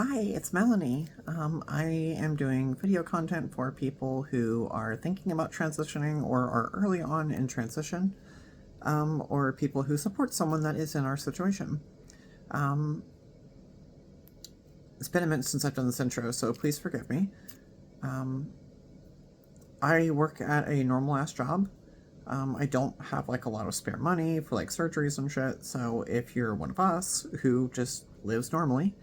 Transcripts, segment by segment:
Hi, it's Melanie. I am doing video content for people who are thinking about transitioning or are early on in transition, or people who support someone that is in our situation. It's been a minute since I've done this intro, so please forgive me. I work at a normal ass job. I don't have like a lot of spare money for like surgeries and shit, so if you're one of us who just lives normally,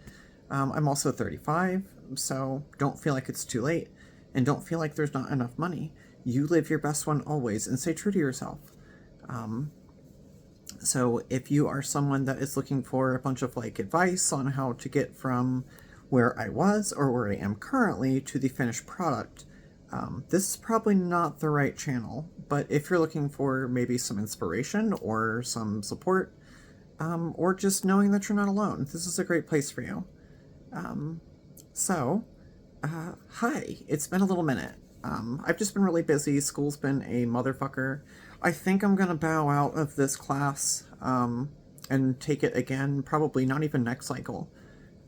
I'm also 35, so don't feel like it's too late, and don't feel like there's not enough money. You live your best one always, and stay true to yourself. So if you are someone that is looking for a bunch of like advice on how to get from where I was or where I am currently to the finished product, this is probably not the right channel. But if you're looking for maybe some inspiration or some support, or just knowing that you're not alone, this is a great place for you. Hi, it's been a little minute. I've just been really busy. School's been a motherfucker. I think I'm gonna bow out of this class, and take it again, probably not even next cycle.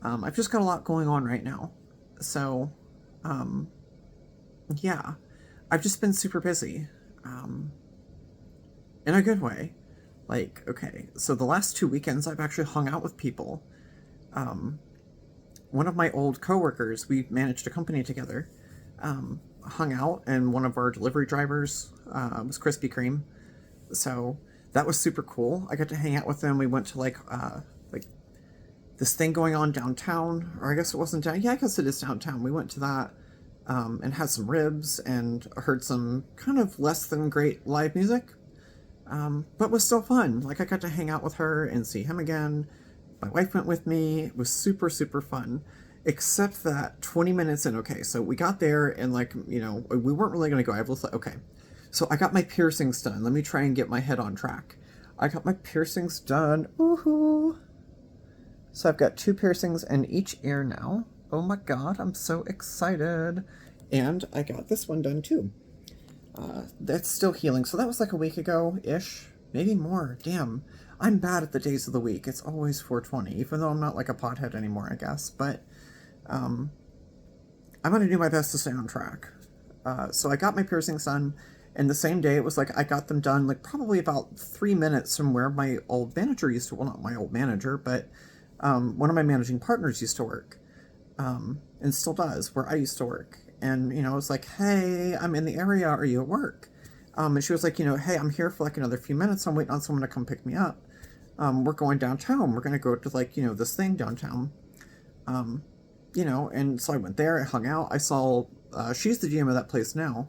I've just got a lot going on right now. So, yeah, I've just been super busy, in a good way. Like, okay, so the last 2 weekends I've actually hung out with people. One of my old coworkers, we managed a company together, hung out, and one of our delivery drivers was Krispy Kreme. So that was super cool. I got to hang out with them. We went to like this thing going on downtown, or I guess it wasn't down. Yeah, I guess it is downtown. We went to that, and had some ribs and heard some kind of less than great live music, but was still fun. Like, I got to hang out with her and see him again. My wife went with me. It was super, super fun. Except that 20 minutes in, okay, so we got there and like, we weren't really going to go. I was like, okay, so I got my piercings done. Let me try and get my head on track. I got my piercings done. Woohoo! So I've got 2 piercings in each ear now. Oh my god, I'm so excited. And I got this one done too. That's still healing. So that was like a week ago-ish. Maybe more. Damn. I'm bad at the days of the week. It's always 420, even though I'm not like a pothead anymore, I guess. But I'm going to do my best to stay on track. So I got my piercings done, and the same day it was like I got them done like probably about 3 minutes from where my old manager used to, well, not my old manager, but one of my managing partners used to work, and still does, where I used to work. And, I was like, hey, I'm in the area. Are you at work? And she was like, hey, I'm here for like another few minutes. I'm waiting on someone to come pick me up. We're going downtown. We're going to go to like, this thing downtown. And so I went there, I hung out. I saw, she's the GM of that place now.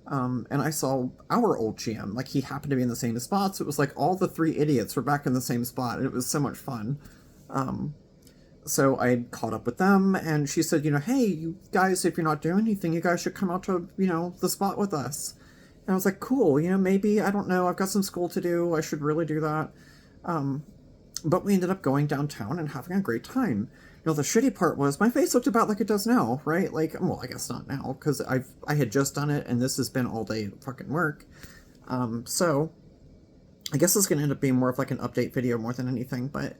And I saw our old GM. Like, he happened to be in the same spot. So it was like all the 3 idiots were back in the same spot. And it was so much fun. So I caught up with them, and she said, hey, you guys, if you're not doing anything, you guys should come out to, the spot with us. And I was like, cool, maybe, I don't know, I've got some school to do, I should really do that. But we ended up going downtown and having a great time. The shitty part was my face looked about like it does now, right? Like, well, I guess not now, because I had just done it, and this has been all day fucking work. So I guess it's going to end up being more of like an update video more than anything, but,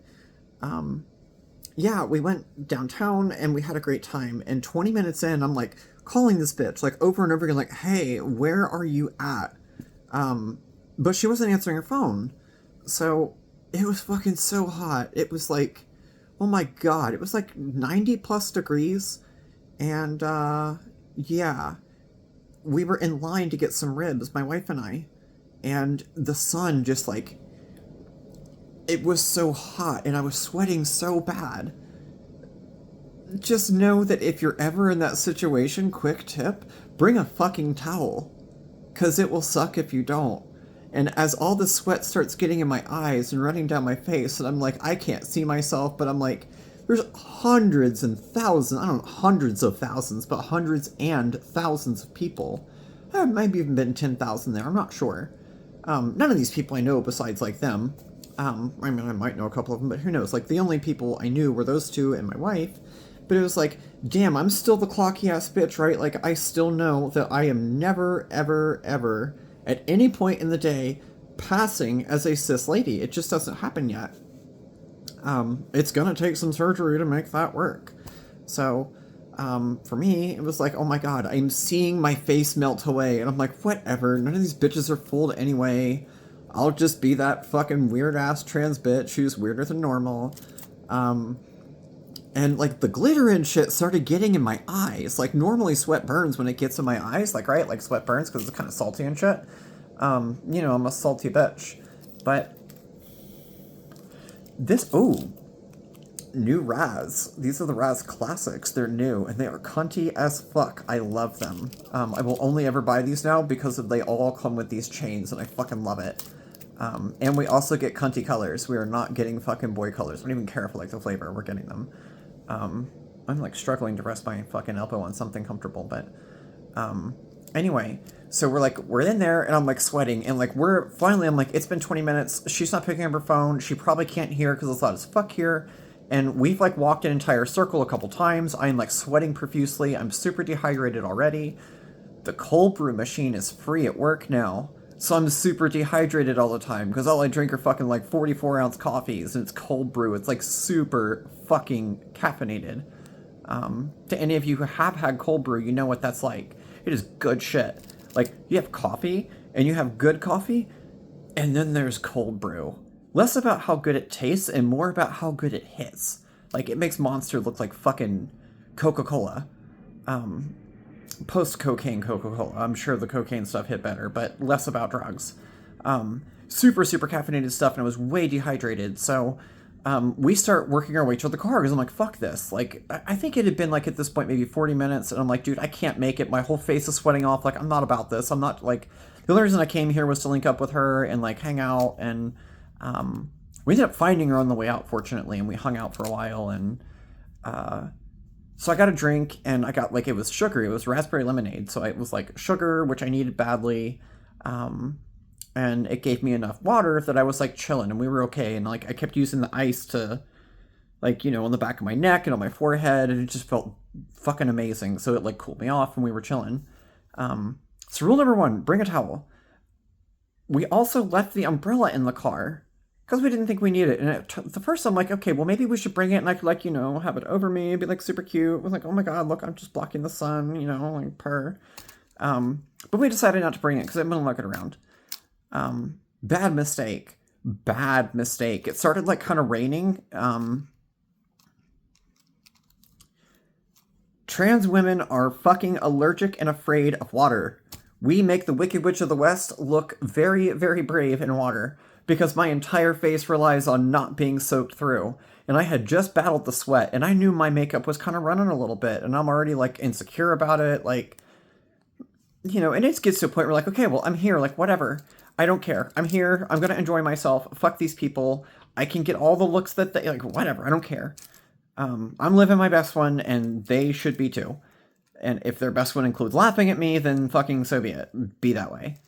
yeah, we went downtown and we had a great time. And 20 minutes in, I'm like calling this bitch like over and over again, like, hey, where are you at? But she wasn't answering her phone. So it was fucking so hot. It was like, oh my god, it was like 90 plus degrees. And, yeah, we were in line to get some ribs, my wife and I. And the sun just like, it was so hot and I was sweating so bad. Just know that if you're ever in that situation, quick tip, bring a fucking towel. 'Cause it will suck if you don't. And as all the sweat starts getting in my eyes and running down my face, and I'm like, I can't see myself, but I'm like, there's hundreds and thousands, I don't know, hundreds of thousands, but hundreds and thousands of people. There might even been 10,000 there, I'm not sure. None of these people I know besides like them. I mean, I might know a couple of them, but who knows? Like, the only people I knew were those 2 and my wife. But it was like, damn, I'm still the clocky ass bitch, right? Like, I still know that I am never, ever, ever, at any point in the day, passing as a cis lady. It just doesn't happen yet. It's gonna take some surgery to make that work. So for me, it was like, oh my god, I'm seeing my face melt away. And I'm like, whatever, none of these bitches are fooled anyway. I'll just be that fucking weird ass trans bitch who's weirder than normal. And like the glitter and shit started getting in my eyes. Like normally sweat burns when it gets in my eyes, like right, like sweat burns because it's kind of salty and shit. You know, I'm a salty bitch. But this, oh, new Raz. These are the Raz Classics. They're new and they are cunty as fuck. I love them. I will only ever buy these now because they all come with these chains and I fucking love it. And we also get cunty colors. We are not getting fucking boy colors. We don't even care if I like the flavor. We're getting them. I'm like struggling to rest my fucking elbow on something comfortable, but anyway, so we're in there and I'm like sweating and like I'm like, it's been 20 minutes. She's not picking up her phone. She probably can't hear because it's loud as fuck here. And we've like walked an entire circle a couple times. I'm like sweating profusely. I'm super dehydrated already. The cold brew machine is free at work now. So I'm super dehydrated all the time because all I drink are fucking like 44-ounce coffees and it's cold brew. It's like super fucking caffeinated. To any of you who have had cold brew, you know what that's like. It is good shit. Like, you have coffee and you have good coffee and then there's cold brew. Less about how good it tastes and more about how good it hits. Like, it makes Monster look like fucking Coca-Cola. Post-cocaine Coca-Cola. I'm sure the cocaine stuff hit better, but less about drugs. Super caffeinated stuff, and I was way dehydrated, so we start working our way to the car, because I'm like, fuck this. Like, I think it had been, like, at this point, maybe 40 minutes, and I'm like, dude, I can't make it. My whole face is sweating off. Like, I'm not about this. I'm not, like... The only reason I came here was to link up with her and, like, hang out, and we ended up finding her on the way out, fortunately, and we hung out for a while, and... So I got a drink, and I got, like, it was sugar. It was raspberry lemonade. So it was, like, sugar, which I needed badly. And it gave me enough water that I was, like, chilling, and we were okay. And, like, I kept using the ice to, like, you know, on the back of my neck and on my forehead, and it just felt fucking amazing. So it, like, cooled me off, and we were chilling. So rule number 1, bring a towel. We also left the umbrella in the car. Because we didn't think we needed it. And the first I'm like, okay, well, maybe we should bring it and I could, like, you know, have it over me and be, like, super cute. I was like, oh my god, look, I'm just blocking the sun, you know, like, purr. But we decided not to bring it because I'm going to look it around. Bad mistake. Bad mistake. It started, like, kind of raining. Trans women are fucking allergic and afraid of water. We make the Wicked Witch of the West look very, very brave in water. Because my entire face relies on not being soaked through. And I had just battled the sweat, and I knew my makeup was kind of running a little bit, and I'm already, like, insecure about it, like, you know, and it gets to a point where, like, okay, well, I'm here, like, whatever. I don't care. I'm here. I'm gonna enjoy myself. Fuck these people. I can get all the looks that they, like, whatever. I don't care. I'm living my best one, and they should be too. And if their best one includes laughing at me, then fucking so be it. Be that way.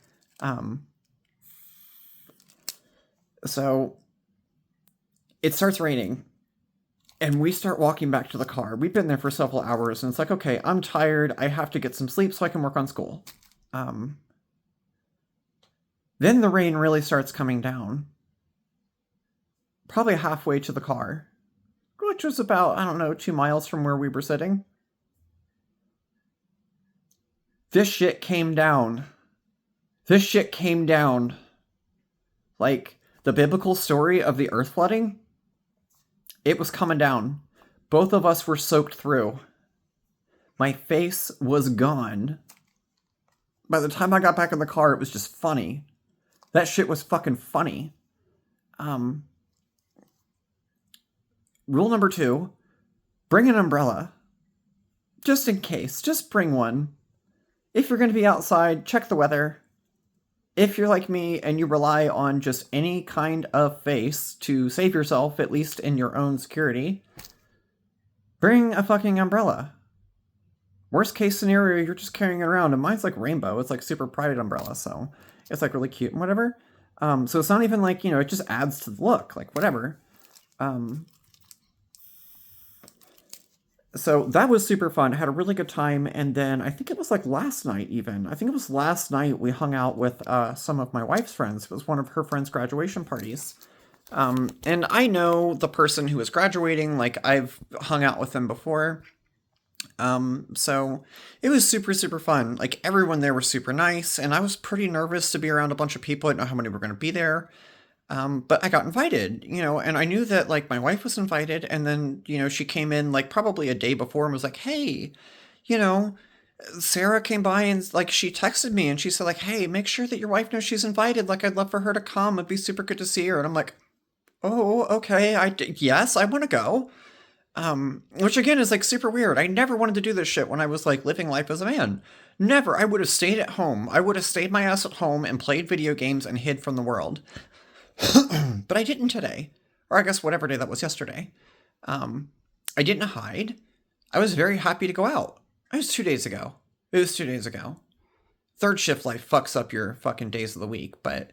So it starts raining and we start walking back to the car. We've been there for several hours and it's like, okay, I'm tired. I have to get some sleep so I can work on school. Then the rain really starts coming down. Probably halfway to the car, which was about, I don't know, 2 miles from where we were sitting. This shit came down. This shit came down. Like... The biblical story of the earth flooding, it was coming down. Both of us were soaked through. My face was gone. By the time I got back in the car, it was just funny. That shit was fucking funny. Rule number 2, bring an umbrella. Just in case. Just bring one. If you're going to be outside, check the weather. If you're like me and you rely on just any kind of face to save yourself, at least in your own security, bring a fucking umbrella. Worst case scenario, you're just carrying it around, and mine's like rainbow. It's like super pride umbrella, so it's like really cute and whatever. So it's not even like, you know, it just adds to the look, like whatever. So that was super fun. I had a really good time. And then I think it was like last night even. I think it was last night we hung out with some of my wife's friends. It was one of her friends' graduation parties. And I know the person who was graduating. Like, I've hung out with them before. So it was super, super fun. Like everyone there was super nice, and I was pretty nervous to be around a bunch of people. I didn't know how many were going to be there. But I got invited, and I knew that like my wife was invited, and then, she came in like probably a day before and was like, hey, you know, Sarah came by and like she texted me and she said like, hey, make sure that your wife knows she's invited. Like I'd love for her to come. It'd be super good to see her. And I'm like, oh, okay. Yes, I want to go. Which again is like super weird. I never wanted to do this shit when I was like living life as a man. Never. I would have stayed at home. I would have stayed my ass at home and played video games and hid from the world. But I didn't today. Or I guess whatever day that was yesterday. I didn't hide. I was very happy to go out. It was 2 days ago. It was 2 days ago. Third shift life fucks up your fucking days of the week. But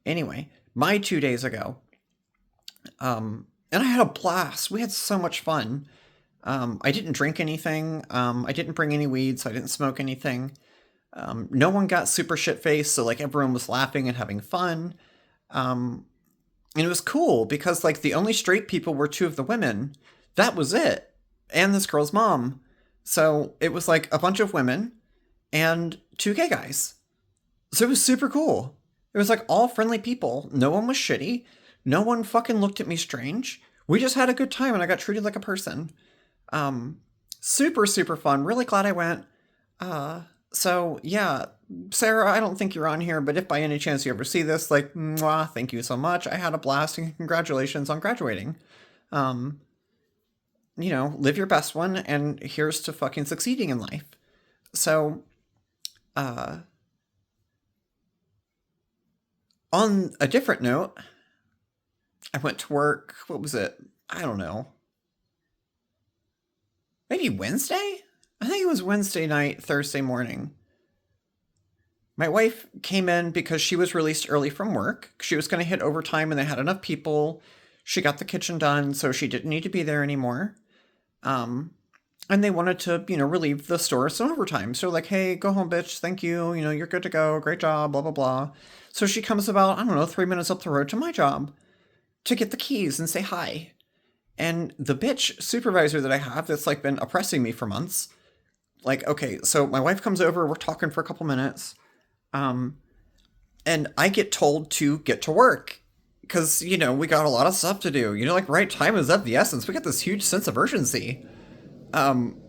anyway, my 2 days ago. And I had a blast. We had so much fun. I didn't drink anything. I didn't bring any weed, so I didn't smoke anything. No one got super shit faced, so like everyone was laughing and having fun. And it was cool because like the only straight people were two of the women. That was it. And this girl's mom. So it was like a bunch of women and two gay guys. So it was super cool. It was like all friendly people. No one was shitty. No one fucking looked at me strange. We just had a good time and I got treated like a person. Super, super fun. Really glad I went. So yeah, Sarah, I don't think you're on here, but if by any chance you ever see this, like, mwah, thank you so much. I had a blast and congratulations on graduating. Live your best one and here's to fucking succeeding in life. So, on a different note, I went to work. What was it? I don't know. Maybe Wednesday? I think it was Wednesday night, Thursday morning. My wife came in because she was released early from work. She was going to hit overtime and they had enough people. She got the kitchen done, so she didn't need to be there anymore. And they wanted to, relieve the store some overtime. So like, hey, go home, bitch. Thank you. You're good to go. Great job, blah, blah, blah. So she comes about, I don't know, 3 minutes up the road to my job to get the keys and say hi. And the bitch supervisor that I have that's like been oppressing me for months. Like, okay, so my wife comes over, we're talking for a couple minutes. And I get told to get to work because, we got a lot of stuff to do. Like right time is of the essence. We got this huge sense of urgency. And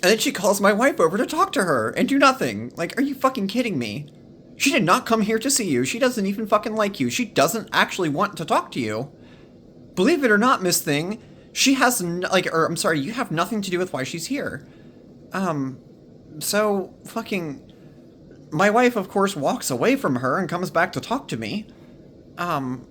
then she calls my wife over to talk to her and do nothing. Like, are you fucking kidding me? She did not come here to see you. She doesn't even fucking like you. She doesn't actually want to talk to you. Believe it or not, Miss Thing, she has, you have nothing to do with why she's here. So, fucking, my wife, of course, walks away from her and comes back to talk to me. And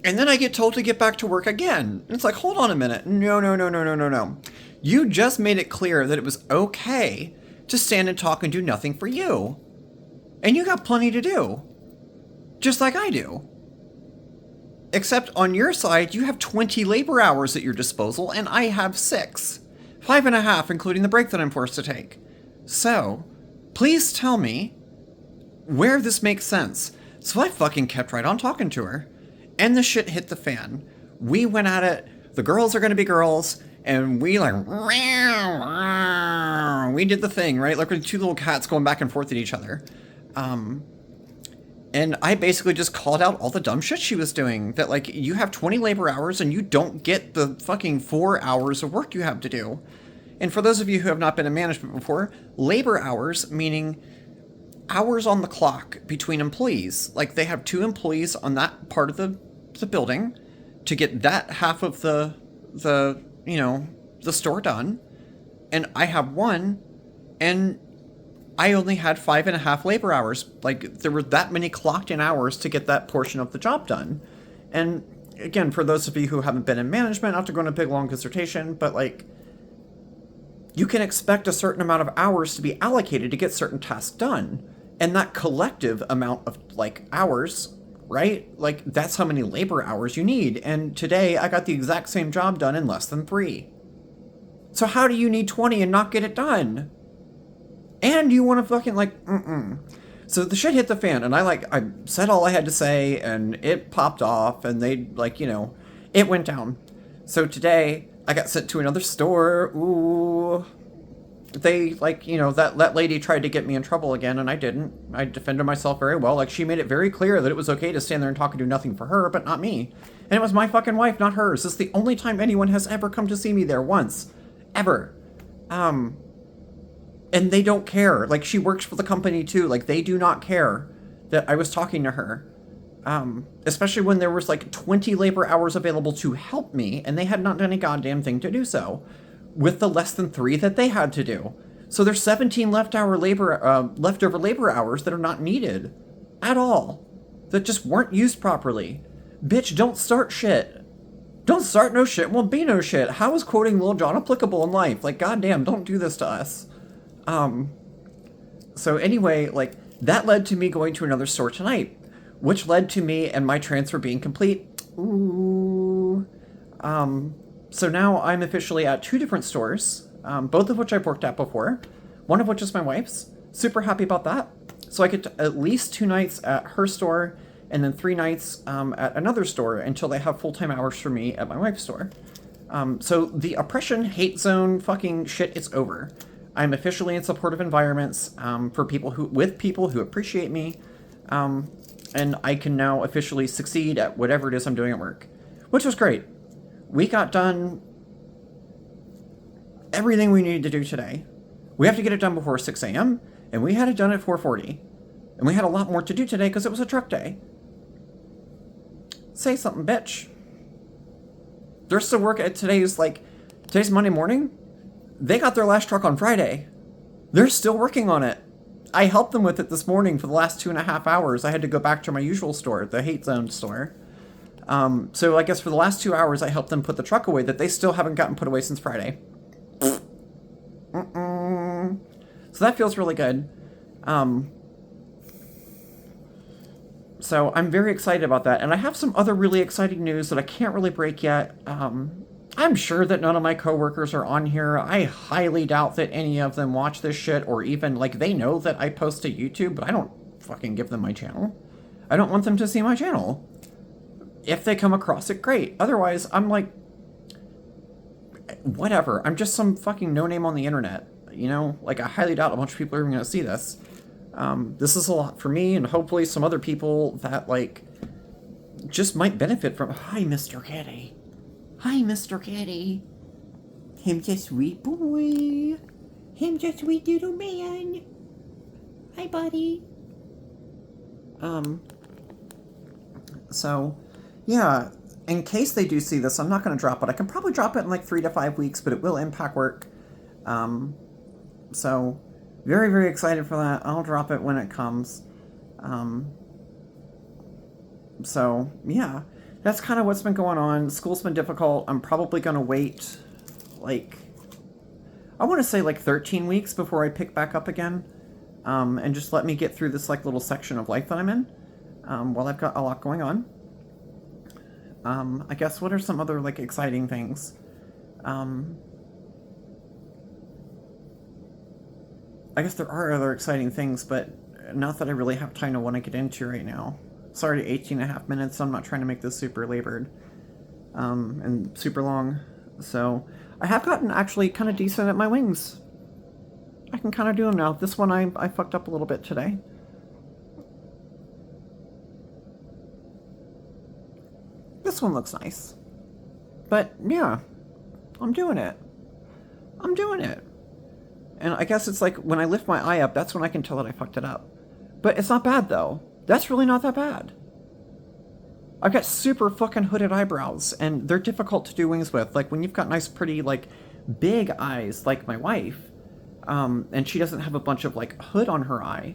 then I get told to get back to work again. It's like, hold on a minute. No, no, no, no, no, no, no. You just made it clear that it was okay to stand and talk and do nothing for you. And you got plenty to do. Just like I do. Except on your side, you have 20 labor hours at your disposal, and I have 6. 5.5, including the break that I'm forced to take. So, please tell me where this makes sense. So I fucking kept right on talking to her. And the shit hit the fan. We went at it. The girls are going to be girls. And we like, we did the thing, right? Like with two little cats going back and forth at each other. And I basically just called out all the dumb shit she was doing. That like, you have 20 labor hours and you don't get the fucking 4 hours of work you have to do. And for those of you who have not been in management before, labor hours, meaning hours on the clock between employees. Like they have 2 employees on that part of the building to get that half of the store done. And I have 1, and I only had 5.5 labor hours. Like there were that many clocked in hours to get that portion of the job done. And again, for those of you who haven't been in management, not to go on a big long dissertation, but like you can expect a certain amount of hours to be allocated to get certain tasks done. And that collective amount of like hours, right? Like that's how many labor hours you need. And today I got the exact same job done in less than 3. So how do you need 20 and not get it done? And you want to fucking like, So the shit hit the fan, and I said all I had to say, and it popped off, and they like, it went down. So today I got sent to another store. Ooh. They, like, you know, that lady tried to get me in trouble again, and I didn't. I defended myself very well. Like, she made it very clear that it was okay to stand there and talk and do nothing for her, but not me. And it was my fucking wife, not hers. This is the only time anyone has ever come to see me there, once. Ever. And they don't care. Like, she works for the company, too. Like, they do not care that I was talking to her. Especially when there was, like, 20 labor hours available to help me, and they had not done a goddamn thing to do so, with the less than 3 that they had to do. So there's 17 leftover labor hours that are not needed at all, that just weren't used properly. Bitch, don't start shit. Don't start no shit, won't be no shit. How is quoting Lil Jon applicable in life? Like, goddamn, don't do this to us. So anyway, like, that led to me going to another store tonight, which led to me and my transfer being complete. Ooh. So now I'm officially at 2 different stores, both of which I've worked at before, one of which is my wife's. Super happy about that. So I get at least 2 nights at her store, and then 3 nights at another store until they have full-time hours for me at my wife's store. So the oppression, hate zone fucking shit is over. I'm officially in supportive environments with people who appreciate me, and I can now officially succeed at whatever it is I'm doing at work, which was great. We got done everything we needed to do today. We have to get it done before 6 a.m., and we had it done at 4:40. And we had a lot more to do today because it was a truck day. Say something, bitch. They're still working at today's Monday morning. They got their last truck on Friday. They're still working on it. I helped them with it this morning for the last 2.5 hours. I had to go back to my usual store, the Hate Zone store. So I guess for the last 2 hours, I helped them put the truck away that they still haven't gotten put away since Friday. So that feels really good. So I'm very excited about that. And I have some other really exciting news that I can't really break yet. I'm sure that none of my coworkers are on here. I highly doubt that any of them watch this shit, or even, like, they know that I post to YouTube, but I don't fucking give them my channel. I don't want them to see my channel. If they come across it, great. Otherwise, I'm like, whatever. I'm just some fucking no-name on the internet. You know? Like, I highly doubt a bunch of people are even going to see this. This is a lot for me, and hopefully some other people that, like, just might benefit from... Hi, Mr. Kitty. Hi, Mr. Kitty. Him's a sweet boy. Him's a sweet little man. Hi, buddy. So, yeah, in case they do see this, I'm not going to drop it. I can probably drop it in like 3 to 5 weeks, but it will impact work. So, very, very excited for that. I'll drop it when it comes. So, yeah, that's kind of what's been going on. School's been difficult. I'm probably going to wait, like, I want to say like 13 weeks before I pick back up again. And just let me get through this, like, little section of life that I'm in, while I've got a lot going on. I guess, what are some other, like, exciting things? I guess there are other exciting things, but not that I really have time to want to get into right now. It's already 18.5 minutes, so I'm not trying to make this super labored, and super long. So, I have gotten actually kind of decent at my wings. I can kind of do them now. This one I fucked up a little bit today. This one looks nice. But, yeah, I'm doing it. I'm doing it. And I guess it's like, when I lift my eye up, that's when I can tell that I fucked it up. But it's not bad, though. That's really not that bad. I've got super fucking hooded eyebrows, and they're difficult to do wings with. Like, when you've got nice, pretty, like, big eyes, like my wife, and she doesn't have a bunch of, like, hood on her eye,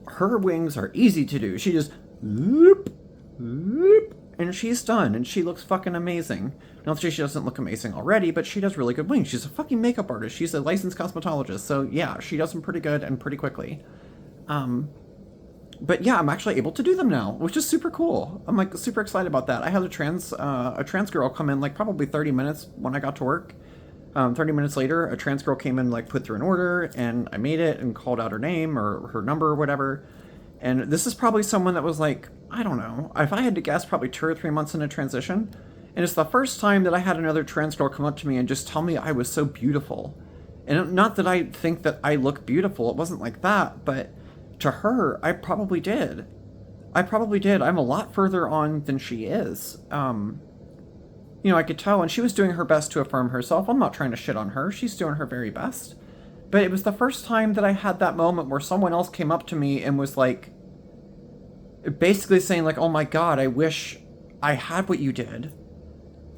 her wings are easy to do. She just, whoop, whoop, and she's done, and she looks fucking amazing. Not that she doesn't look amazing already, but she does really good wings. She's a fucking makeup artist. She's a licensed cosmetologist, so yeah, she does them pretty good and pretty quickly. But yeah, I'm actually able to do them now, which is super cool. I'm, like, super excited about that. I had a trans girl come in, like, probably 30 minutes when I got to work. 30 minutes later, a trans girl came in, like, put through an order, and I made it and called out her name or her number or whatever. And this is probably someone that was, like, I don't know, if I had to guess, probably 2 or 3 months into transition. And it's the first time that I had another trans girl come up to me and just tell me I was so beautiful. And not that I think that I look beautiful, it wasn't like that, but to her, I probably did. I probably did. I'm a lot further on than she is. You know, I could tell, and she was doing her best to affirm herself. I'm not trying to shit on her. She's doing her very best. But it was the first time that I had that moment where someone else came up to me and was like, basically saying like, oh my God, I wish I had what you did.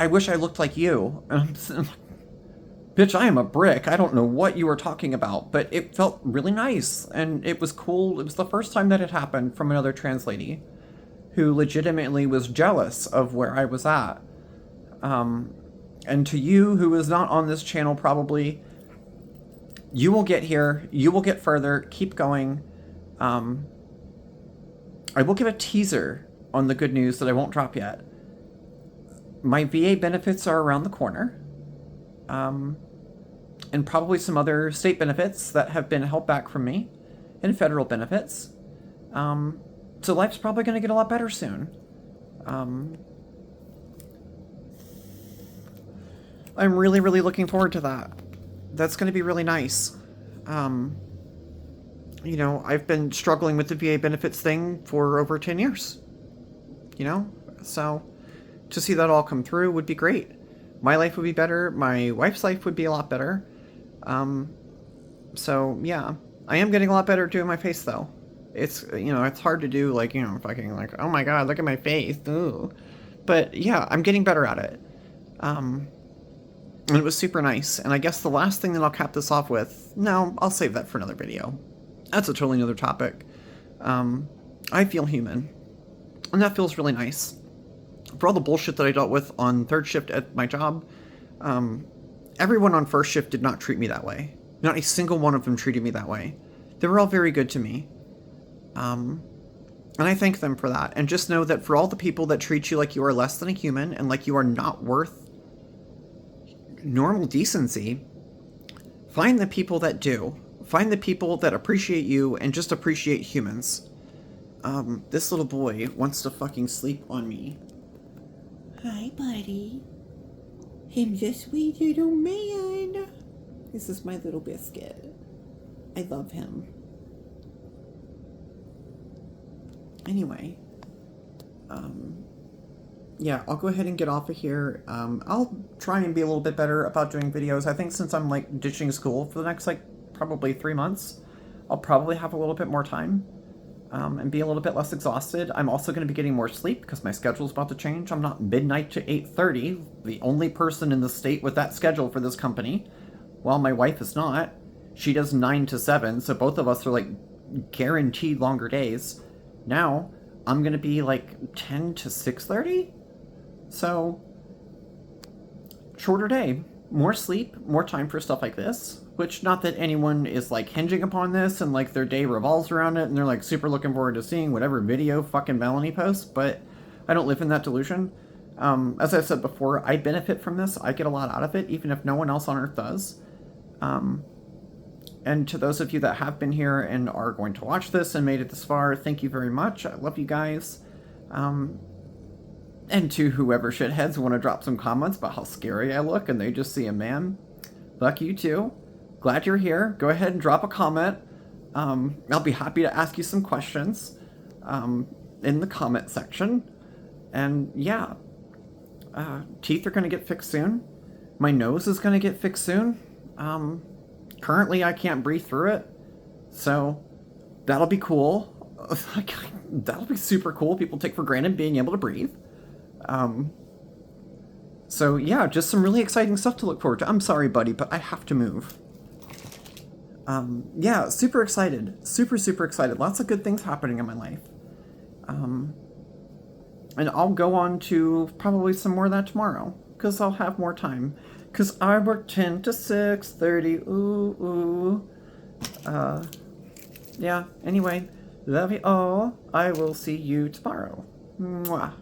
I wish I looked like you. And I'm sitting like, bitch, I am a brick. I don't know what you were talking about, but it felt really nice and it was cool. It was the first time that it happened from another trans lady who legitimately was jealous of where I was at. And to you who is not on this channel, probably, you will get here. You will get further. Keep going. I will give a teaser on the good news that I won't drop yet. My VA benefits are around the corner. And probably some other state benefits that have been held back from me, and federal benefits. So life's probably going to get a lot better soon. I'm really, really looking forward to that. That's going to be really nice. You know, I've been struggling with the VA benefits thing for over 10 years. You know, so to see that all come through would be great. My life would be better. My wife's life would be a lot better. So yeah, I am getting a lot better at doing my face though. It's, you know, it's hard to do, like, you know, fucking like, oh my God, look at my face. Ooh. But yeah, I'm getting better at it. And it was super nice. And I guess the last thing that I'll cap this off with, no, I'll save that for another video. That's a totally another topic. I feel human. And that feels really nice. For all the bullshit that I dealt with on third shift at my job, everyone on first shift did not treat me that way. Not a single one of them treated me that way. They were all very good to me. And I thank them for that. And just know that for all the people that treat you like you are less than a human and like you are not worth normal decency, find the people that do. Find the people that appreciate you and just appreciate humans. This little boy wants to fucking sleep on me. Hi, buddy. Him's a sweet little man. This is my little biscuit. I love him. Anyway, yeah, I'll go ahead and get off of here. I'll try and be a little bit better about doing videos. I think since I'm like ditching school for the next like probably 3 months, I'll probably have a little bit more time. And be a little bit less exhausted. I'm also going to be getting more sleep because my schedule's about to change. I'm not midnight to 8:30, the only person in the state with that schedule for this company. While my wife is not. She does 9 to 7, so both of us are like guaranteed longer days. Now, I'm going to be like 10 to 6:30? So, shorter day. More sleep, more time for stuff like this. Which, not that anyone is like hinging upon this and like their day revolves around it and they're like super looking forward to seeing whatever video fucking Melanie posts, but I don't live in that delusion. As I said before, I benefit from this. I get a lot out of it, even if no one else on earth does. And to those of you that have been here and are going to watch this and made it this far, thank you very much. I love you guys. And to whoever shitheads want to drop some comments about how scary I look and they just see a man, fuck you too. Glad you're here. Go ahead and drop a comment. I'll be happy to ask you some questions in the comment section. And yeah, teeth are going to get fixed soon. My nose is going to get fixed soon. Currently, I can't breathe through it. So that'll be cool. That'll be super cool. People take for granted being able to breathe. So yeah, just some really exciting stuff to look forward to. I'm sorry, buddy, but I have to move. Yeah, super excited. Super, super excited. Lots of good things happening in my life. And I'll go on to probably some more of that tomorrow, because I'll have more time. Because I work 10 to 6:30. Ooh, ooh. Yeah, anyway, love you all. I will see you tomorrow. Mwah.